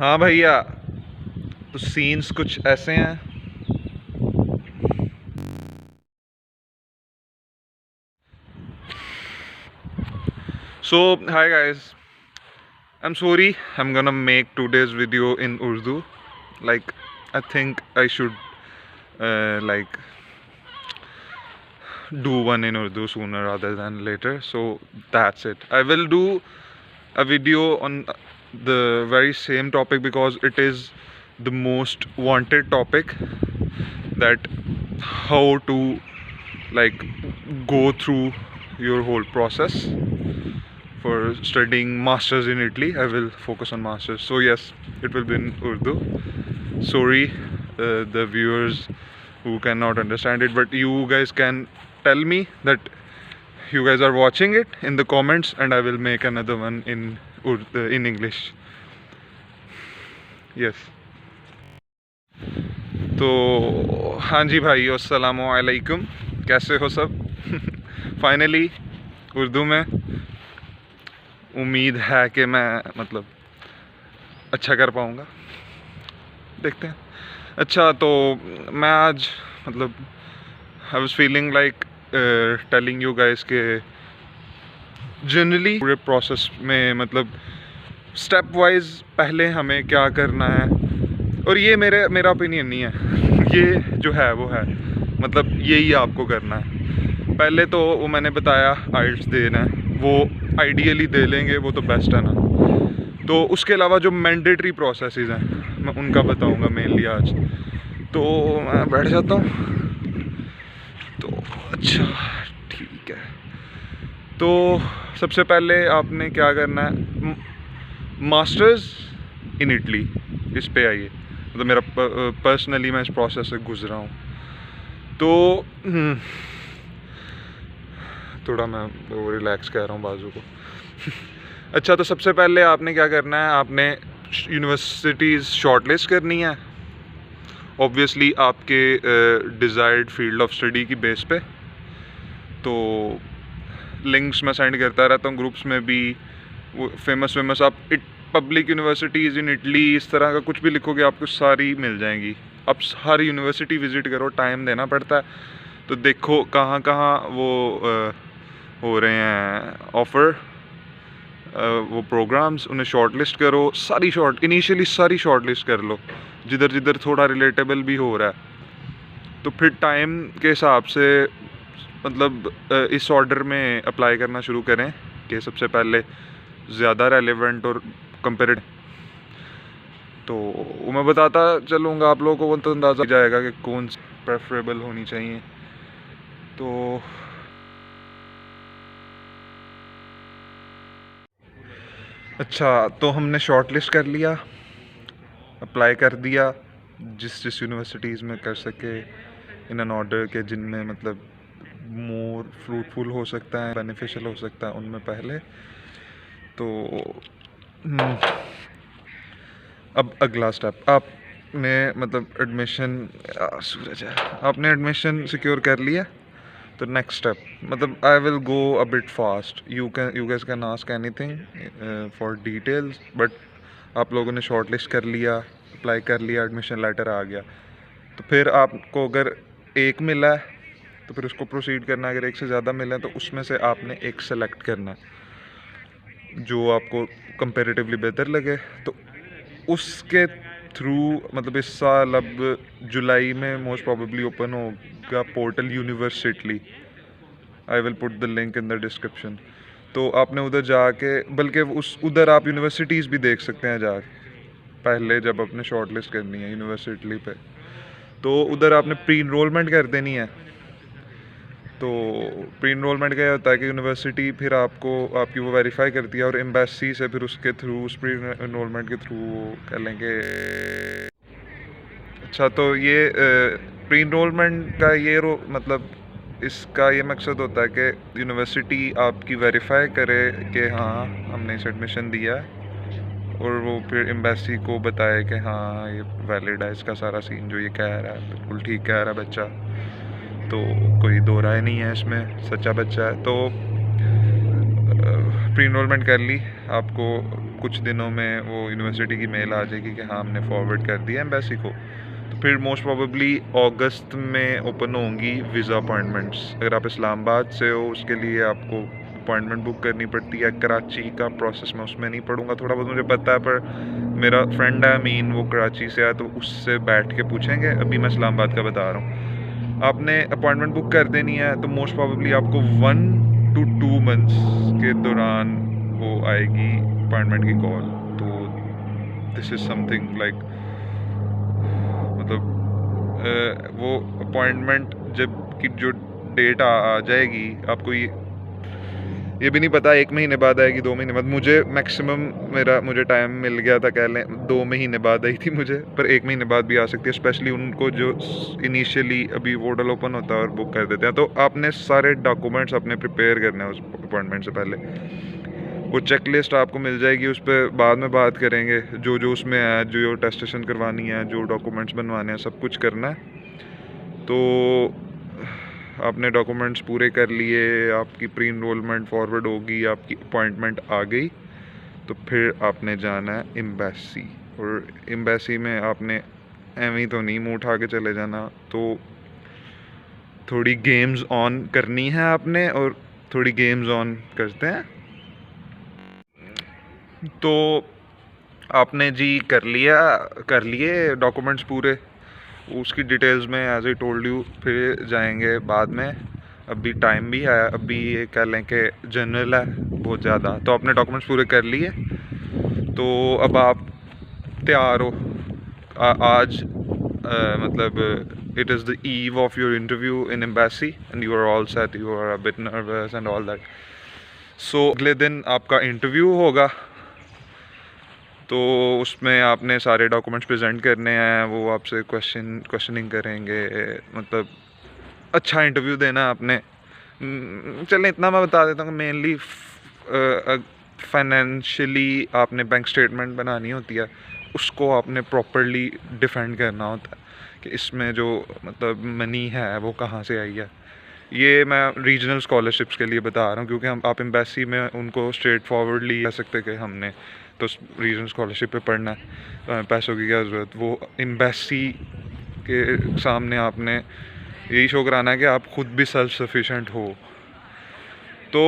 हाँ भैया, तो सीन्स कुछ ऐसे हैं। So, hi guys. I'm sorry, I'm gonna make today's video in Urdu. Like, I think I should like do one in Urdu sooner rather than later. So that's it. I will do a video on the very same topic because it is the most wanted topic, that how to like go through your whole process for studying masters in Italy. I will focus on masters, so yes, it will be in Urdu. Sorry, the viewers who cannot understand it, but you guys can tell me that you guys are watching it in the comments, and I will make another one in Urdu, in English. Yes. तो हाँ जी भाई, अस्सलामु अलैकुम, कैसे हो सब? Finally Urdu में। उम्मीद है कि मैं मतलब अच्छा कर पाऊँगा, देखते हैं। अच्छा, तो मैं आज मतलब I was feeling like telling you guys के जनरली पूरे प्रोसेस में मतलब स्टेप वाइज पहले हमें क्या करना है। और ये मेरा ओपिनियन नहीं है, ये जो है वो है, मतलब यही आपको करना है। पहले तो वो मैंने बताया आइल्स देना है, वो आइडियली दे लेंगे, वो तो बेस्ट है ना। तो उसके अलावा जो मैंडेटरी प्रोसेसेस हैं मैं उनका बताऊंगा मेनली आज। तो मैं बैठ जाता हूँ। तो अच्छा ठीक है, तो सबसे पहले आपने क्या करना है, मास्टर्स इन इटली, इस पे आइए। मतलब मेरा पर्सनली मैं इस प्रोसेस से गुजरा हूँ, तो थोड़ा मैं वो रिलैक्स कर रहा हूँ बाजू को। अच्छा, तो सबसे पहले आपने क्या करना है, आपने यूनिवर्सिटीज़ शॉर्टलिस्ट करनी है, ऑब्वियसली आपके डिज़ायर्ड फील्ड ऑफ स्टडी की बेस पे। तो लिंक्स मैं सेंड करता रहता हूँ ग्रुप्स में भी, वो फेमस आप पब्लिक यूनिवर्सिटीज़ इन इटली इस तरह का कुछ भी लिखोगे आपको सारी मिल जाएंगी। आप हर यूनिवर्सिटी विज़िट करो, टाइम देना पड़ता है। तो देखो कहाँ कहाँ वो हो रहे हैं ऑफ़र, वो प्रोग्राम्स, उन्हें शॉर्ट लिस्ट करो। इनिशियली सारी शॉर्ट लिस्ट कर लो, जिधर जिधर थोड़ा रिलेटेबल भी हो रहा है। तो फिर टाइम के हिसाब से मतलब इस ऑर्डर में अप्लाई करना शुरू करें कि सबसे पहले ज़्यादा रेलेवेंट और कंपेरेटिव। तो वो मैं बताता चलूँगा, आप लोगों को तो अंदाज़ा जाएगा कि कौन सी प्रेफरेबल होनी चाहिए। तो अच्छा, तो हमने शॉर्ट लिस्ट कर लिया, अप्लाई कर दिया जिस यूनिवर्सिटीज़ में कर सके, इन एन ऑर्डर के जिनमें मतलब मोर फ्रूटफुल हो सकता है, बेनिफिशियल हो सकता है, उनमें पहले। तो अब अगला स्टेप, आपने मतलब एडमिशन, सूरज है, आपने एडमिशन सिक्योर कर लिया। तो नेक्स्ट स्टेप मतलब I will go a bit fast, you guys can ask anything for details, but आप लोगों ने शॉर्ट लिस्ट कर लिया, अप्लाई कर लिया, एडमिशन लेटर आ गया। तो फिर आपको अगर एक मिला है तो फिर उसको प्रोसीड करना है, अगर एक से ज़्यादा मिला है तो उसमें से आपने एक सेलेक्ट करना है जो आपको कंपैरेटिवली बेहतर लगे। तो उसके थ्रू मतलब इस साल अब जुलाई में मोस्ट प्रोबेबली ओपन होगा portal university. I will put the link in the description. तो आपने उधर जाके, बल्कि उधर आप यूनिवर्सिटीज़ भी देख सकते हैं जाके, पहले जब आपने शॉर्ट लिस्ट करनी है यूनिवर्सिटी पे। तो उधर आपने प्री इनरोलमेंट कर देनी है। तो प्री इनरोलमेंट क्या होता है कि यूनिवर्सिटी फिर आपको आपकी वो वेरीफाई करती है, और एम्बेसी से फिर उसके थ्रू, उस प्री इनरोलमेंट के थ्रू कर लेंगे। अच्छा, तो ये प्री इनरोलमेंट का ये मतलब इसका ये मकसद होता है कि यूनिवर्सिटी आपकी वेरीफाई करे कि हाँ हमने इस एडमिशन दिया है, और वो फिर एम्बेसी को बताए कि हाँ ये वैलिड है, इसका सारा सीन जो ये कह रहा है बिल्कुल ठीक कह रहा है बच्चा, तो कोई दो राय नहीं है इसमें, सच्चा बच्चा है। तो प्री इनरोलमेंट कर ली, आपको कुछ दिनों में वो यूनिवर्सिटी की मेल आ जाएगी कि हाँ हमने फॉरवर्ड कर दिया एम्बेसी को। तो फिर मोस्ट प्रोबेबली अगस्त में ओपन होंगी वीज़ा अपॉइंटमेंट्स। अगर आप इस्लामाबाद से हो उसके लिए आपको अपॉइंटमेंट बुक करनी पड़ती है। कराची का प्रोसेस मैं उसमें नहीं पढ़ूंगा, थोड़ा बहुत मुझे पता है, पर मेरा फ्रेंड है अमीन, वो कराची से है, तो उससे बैठ के पूछेंगे। अभी मैं इस्लामाबाद का बता रहा हूँ। आपने अपॉइंटमेंट बुक कर देनी है, तो मोस्ट प्रोबेबली आपको 1 to 2 मंथ्स के दौरान वो आएगी अपॉइंटमेंट की कॉल। तो दिस इज़ समथिंग लाइक, मतलब वो अपॉइंटमेंट जब की जो डेट आ जाएगी, आपको ये भी नहीं पता 1 महीने बाद आएगी, 2 महीने बाद। मुझे मैक्सिमम मुझे टाइम मिल गया था, कह लें 2 महीने बाद आई थी मुझे, पर 1 महीने बाद भी आ सकती है, स्पेशली उनको जो इनिशियली अभी पोर्टल ओपन होता है और बुक कर देते हैं। तो आपने सारे डॉक्यूमेंट्स अपने प्रिपेयर करने हैं उस अपॉइंटमेंट से पहले। वो चेक लिस्ट आपको मिल जाएगी, उस पर बाद में बात करेंगे। जो जो उसमें है, जो टेस्टेशन करवानी है, जो डॉक्यूमेंट्स बनवाने हैं, सब कुछ करना है। तो आपने डॉक्यूमेंट्स पूरे कर लिए, आपकी प्री इनरोलमेंट फॉरवर्ड होगी, आपकी अपॉइंटमेंट आ गई, तो फिर आपने जाना है एम्बेसी। और एम्बेसी में आपने एवं तो नहीं मुँह उठा के चले जाना, तो थोड़ी गेम्स ऑन करनी है आपने, और थोड़ी गेम्स ऑन करते हैं। तो आपने जी कर लिए डॉक्यूमेंट्स पूरे, उसकी डिटेल्स में एज आई टोल्ड यू फिर जाएंगे बाद में। अभी टाइम भी है, अभी ये कह लें कि जनरल है बहुत ज़्यादा। तो आपने डॉक्यूमेंट्स पूरे कर लिए, तो अब आप तैयार हो। आज मतलब it is the eve of your interview in embassy and you are all set, you are a bit nervous and all that. So अगले दिन आपका इंटरव्यू होगा, तो उसमें आपने सारे डॉक्यूमेंट्स प्रेजेंट करने हैं। वो आपसे क्वेश्चनिंग करेंगे, मतलब अच्छा इंटरव्यू देना आपने। चलें इतना मैं बता देता हूँ, मेनली फाइनेंशियली आपने बैंक स्टेटमेंट बनानी होती है, उसको आपने प्रॉपरली डिफेंड करना होता है कि इसमें जो मतलब मनी है वो कहाँ से आई है। ये मैं रीजनल स्कॉलरशिप्स के लिए बता रहा हूँ, क्योंकि आप एम्बेसी में उनको स्ट्रेट फॉरवर्डली कह सकते कि हमने तो रीजनल स्कॉलरशिप पे पढ़ना है, पैसों की क्या ज़रूरत। वो एम्बेसी के सामने आपने यही शो कराना है कि आप ख़ुद भी सेल्फ सफिशेंट हो। तो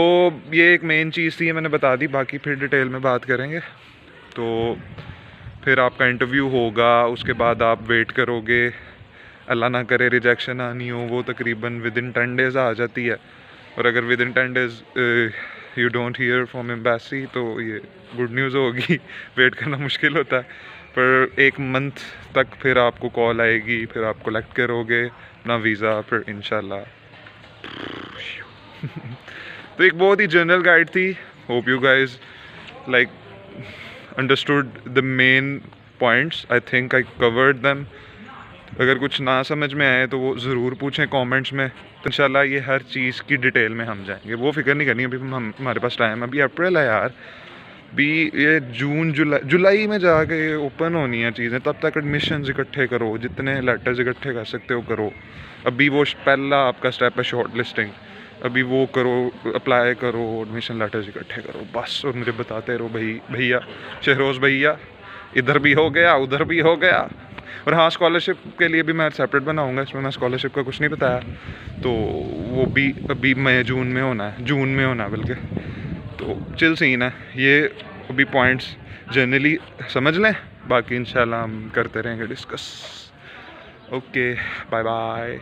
ये एक मेन चीज़ थी, मैंने बता दी, बाकी फिर डिटेल में बात करेंगे। तो फिर आपका इंटरव्यू होगा, उसके बाद आप वेट करोगे, अल्लाह ना करे रिजेक्शन आनी हो। वो तकरीबन विदिन 10 डेज़ आ जाती है, और अगर within 10 days you don't hear from embassy तो ये गुड न्यूज़ होगी। वेट करना मुश्किल होता है, पर 1 मंथ तक फिर आपको कॉल आएगी, फिर आप कलेक्ट करोगे अपना वीज़ा, फिर इंशाल्लाह। तो एक बहुत ही जनरल गाइड थी। Hope you guys like understood the main points. I think I covered them. अगर कुछ ना समझ में आए तो वो ज़रूर पूछें कमेंट्स में, तो इंशाल्लाह ये हर चीज़ की डिटेल में हम जाएंगे। वो फिक्र नहीं करनी, अभी हमारे पास टाइम है। अभी अप्रैल है यार, भी ये जून जुलाई में जाके ओपन होनी है चीज़ें। तब तक एडमिशन्स इकट्ठे करो, जितने लेटर्स इकट्ठे कर सकते हो करो। अभी वो पहला आपका स्टेप है शॉर्ट लिस्टिंग, अभी वो करो, अप्लाई करो, एडमिशन लेटर्स इकट्ठे करो बस। और मुझे बताते रहो भैया शहरोज़ भैया, इधर भी हो गया उधर भी हो गया। और हाँ, स्कॉलरशिप के लिए भी मैं सेपरेट बनाऊंगा, इसमें मैं स्कॉलरशिप का कुछ नहीं बताया, तो वो भी अभी मई जून में होना है बल्कि। तो चिल सीन है ये, अभी पॉइंट्स जनरली समझ लें, बाकी इंशाल्लाह हम करते रहेंगे डिस्कस। Okay, bye bye.